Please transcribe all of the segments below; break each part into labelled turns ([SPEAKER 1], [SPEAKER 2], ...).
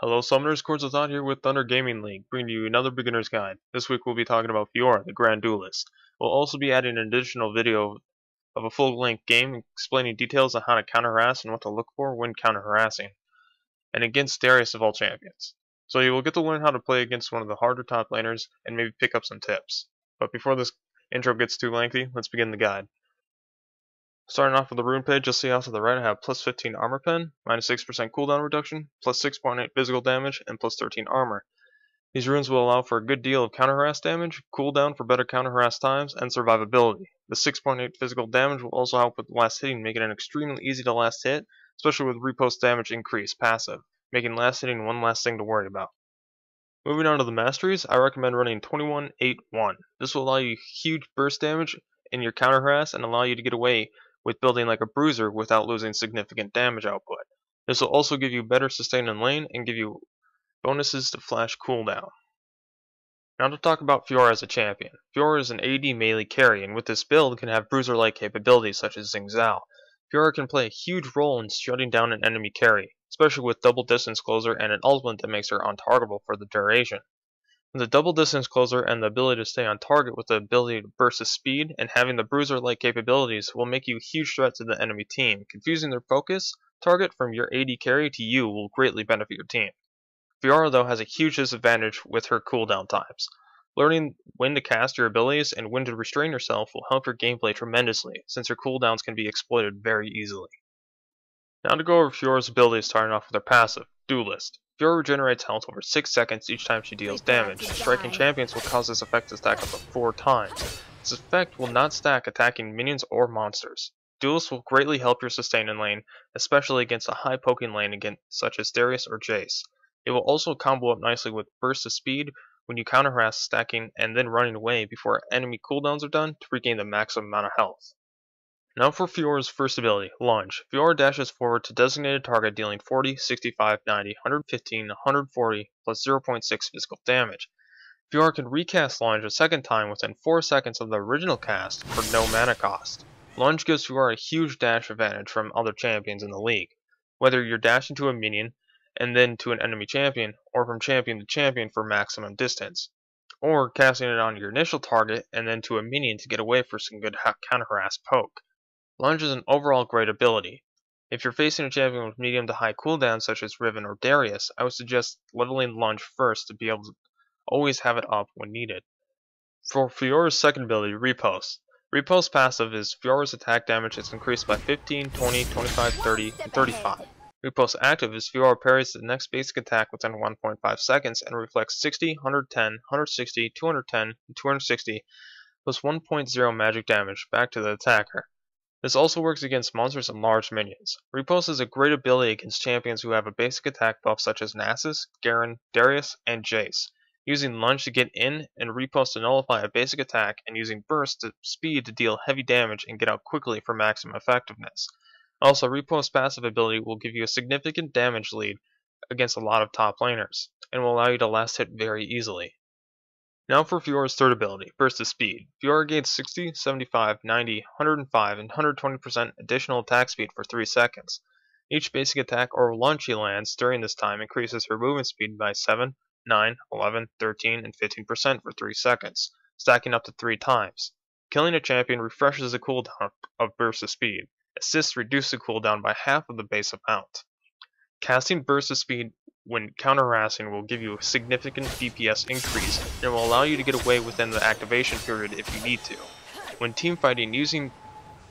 [SPEAKER 1] Hello Summoners, Chords of Thought here with Thunder Gaming League, bringing you another beginner's guide. This week we'll be talking about Fiora, the Grand Duelist. We'll also be adding an additional video of a full-length game explaining details on how to counter-harass and what to look for when counter-harassing, and against Darius of all champions. So you will get to learn how to play against one of the harder top laners and maybe pick up some tips. But before this intro gets too lengthy, let's begin the guide. Starting off with the rune page, you'll see off to the right I have plus 15 armor pen, minus 6% cooldown reduction, plus 6.8 physical damage, and plus 13 armor. These runes will allow for a good deal of counter harass damage, cooldown for better counter harass times, and survivability. The 6.8 physical damage will also help with last hitting, making it extremely easy to last hit, especially with repost damage increase passive, making last hitting one less thing to worry about. Moving on to the masteries, I recommend running 21-8-1. This will allow you huge burst damage in your counter harass and allow you to get away with building like a bruiser without losing significant damage output. This will also give you better sustain in lane and give you bonuses to flash cooldown. Now to talk about Fiora as a champion. Fiora is an AD melee carry, and with this build can have bruiser-like capabilities such as Xing Zhao. Fiora can play a huge role in shutting down an enemy carry, especially with double distance closer and an ultimate that makes her untargetable for the duration. The double distance closer and the ability to stay on target with the ability to burst the speed and having the bruiser-like capabilities will make you a huge threat to the enemy team. Confusing their focus target from your AD carry to you will greatly benefit your team. Fiora though has a huge disadvantage with her cooldown times. Learning when to cast your abilities and when to restrain yourself will help your gameplay tremendously, since her cooldowns can be exploited very easily. Now to go over Fiora's abilities, starting off with her passive, Duelist. Fiora regenerates health over 6 seconds each time she deals damage. Striking champions will cause this effect to stack up to 4 times. This effect will not stack attacking minions or monsters. Duelist will greatly help your sustain in lane, especially against a high poking lane such as Darius or Jace. It will also combo up nicely with Burst of Speed when you counter harass stacking and then running away before enemy cooldowns are done to regain the maximum amount of health. Now for Fiora's first ability, Lunge. Fiora dashes forward to designated target dealing 40, 65, 90, 115, 140, plus 0.6 physical damage. Fiora can recast Lunge a second time within 4 seconds of the original cast for no mana cost. Lunge gives Fiora a huge dash advantage from other champions in the league, whether you're dashing to a minion and then to an enemy champion, or from champion to champion for maximum distance, or casting it on your initial target and then to a minion to get away for some good counter harass poke. Lunge is an overall great ability. If you're facing a champion with medium to high cooldown such as Riven or Darius, I would suggest leveling Lunge first to be able to always have it up when needed. For Fiora's second ability, Repost. Repost passive is Fiora's attack damage is increased by 15, 20, 25, 30, and 35. Repost active is Fiora parries the next basic attack within 1.5 seconds and reflects 60, 110, 160, 210, and 260 plus 1.0 magic damage back to the attacker. This also works against monsters and large minions. Repost is a great ability against champions who have a basic attack buff such as Nasus, Garen, Darius, and Jace. Using Lunge to get in and Repost to nullify a basic attack, and using Burst to speed to deal heavy damage and get out quickly for maximum effectiveness. Also, Repost's passive ability will give you a significant damage lead against a lot of top laners, and will allow you to last hit very easily. Now for Fiora's third ability, Burst of Speed. Fiora gains 60, 75, 90, 105, and 120% additional attack speed for 3 seconds. Each basic attack or launch she lands during this time increases her movement speed by 7, 9, 11, 13, and 15% for 3 seconds, stacking up to 3 times. Killing a champion refreshes the cooldown of Burst of Speed. Assists reduce the cooldown by half of the base amount. Casting Burst of Speed when counter-harassing will give you a significant DPS increase and will allow you to get away within the activation period if you need to. When teamfighting, using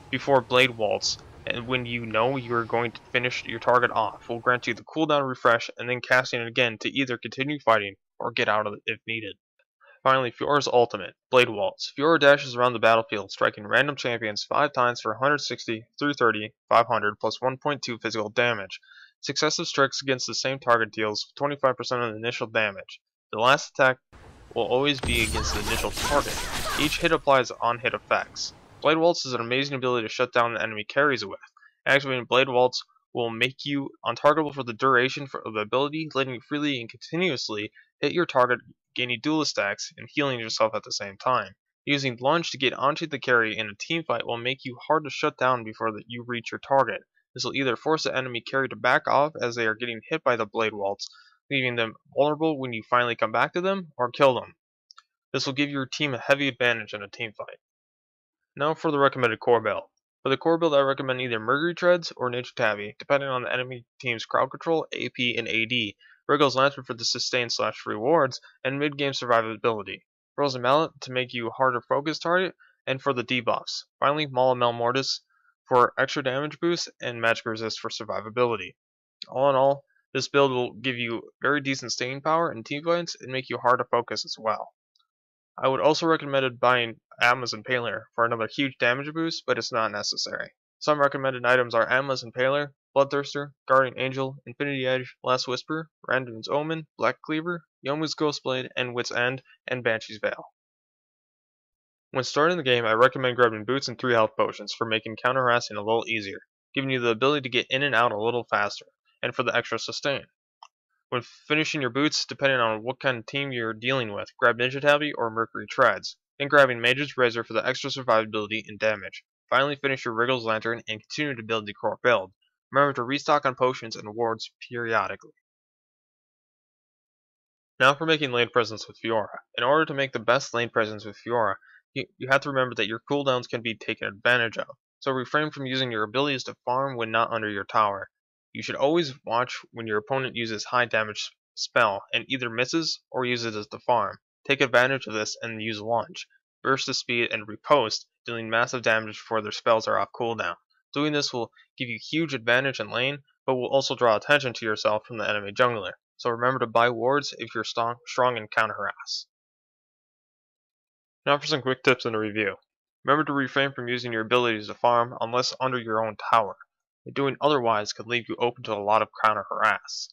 [SPEAKER 1] before Blade Waltz and when you know you are going to finish your target off will grant you the cooldown refresh, and then casting it again to either continue fighting or get out of it if needed. Finally, Fiora's ultimate, Blade Waltz. Fiora dashes around the battlefield, striking random champions 5 times for 160, 330, 500, plus 1.2 physical damage. Successive strikes against the same target deals 25% of the initial damage. The last attack will always be against the initial target. Each hit applies on-hit effects. Blade Waltz is an amazing ability to shut down the enemy carries with. Activating Blade Waltz will make you untargetable for the duration of the ability, letting you freely and continuously hit your target, gaining duelist stacks, and healing yourself at the same time. Using Lunge to get onto the carry in a teamfight will make you hard to shut down before you reach your target. This will either force the enemy carry to back off as they are getting hit by the Blade Waltz, leaving them vulnerable when you finally come back to them or kill them. This will give your team a heavy advantage in a team fight. Now for the recommended core build. For the core build, I recommend either Mercury Treads or Ninja Tabby, depending on the enemy team's crowd control, AP, and AD, Wriggle's Lantern for the sustain/free wards, and mid-game survivability, Pearl's Mallet to make you a harder focus target, and for the debuffs. Finally, Maul and Mortis for extra damage boost and magic resist for survivability. All in all, this build will give you very decent staying power in team fights and make you hard to focus as well. I would also recommend buying Atma's Impaler for another huge damage boost, but it's not necessary. Some recommended items are Atma's Impaler, Bloodthirster, Guardian Angel, Infinity Edge, Last Whisper, Randon's Omen, Black Cleaver, Yomu's Ghostblade, and Wit's End, and Banshee's Veil. When starting the game, I recommend grabbing Boots and 3 health potions for making counter harassing a little easier, giving you the ability to get in and out a little faster, and for the extra sustain. When finishing your boots, depending on what kind of team you're dealing with, grab Ninja Tabby or Mercury Treads, then grabbing Mage's Razor for the extra survivability and damage. Finally, finish your Wriggle's Lantern and continue to build the core build. Remember to restock on potions and wards periodically. Now for making lane presence with Fiora. In order to make the best lane presence with Fiora, you have to remember that your cooldowns can be taken advantage of, so refrain from using your abilities to farm when not under your tower. You should always watch when your opponent uses high damage spell and either misses or uses it as the farm. Take advantage of this and use Launch, Burst of Speed, and Riposte, dealing massive damage before their spells are off cooldown. Doing this will give you huge advantage in lane, but will also draw attention to yourself from the enemy jungler. So remember to buy wards if you're strong in counter harass. Now for some quick tips and a review. Remember to refrain from using your abilities to farm unless under your own tower. Doing otherwise could leave you open to a lot of counter harass.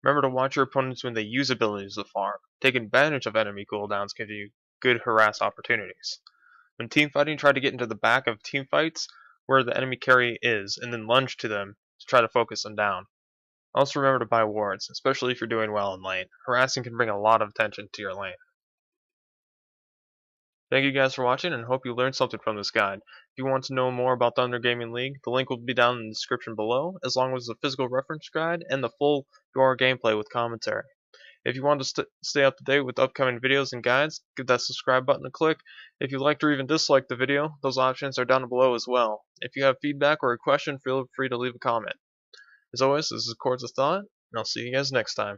[SPEAKER 1] Remember to watch your opponents when they use abilities to farm. Taking advantage of enemy cooldowns can give you good harass opportunities. When team fighting, try to get into the back of team fights where the enemy carry is, and then lunge to them to try to focus them down. Also remember to buy wards, especially if you're doing well in lane. Harassing can bring a lot of attention to your lane. Thank you guys for watching and hope you learned something from this guide. If you want to know more about the Thunder Gaming League, the link will be down in the description below, as long as the physical reference guide and the full Fiora gameplay with commentary. If you want to stay up to date with upcoming videos and guides, give that subscribe button a click. If you liked or even disliked the video, those options are down below as well. If you have feedback or a question, feel free to leave a comment. As always, this is Chords of Thought, and I'll see you guys next time.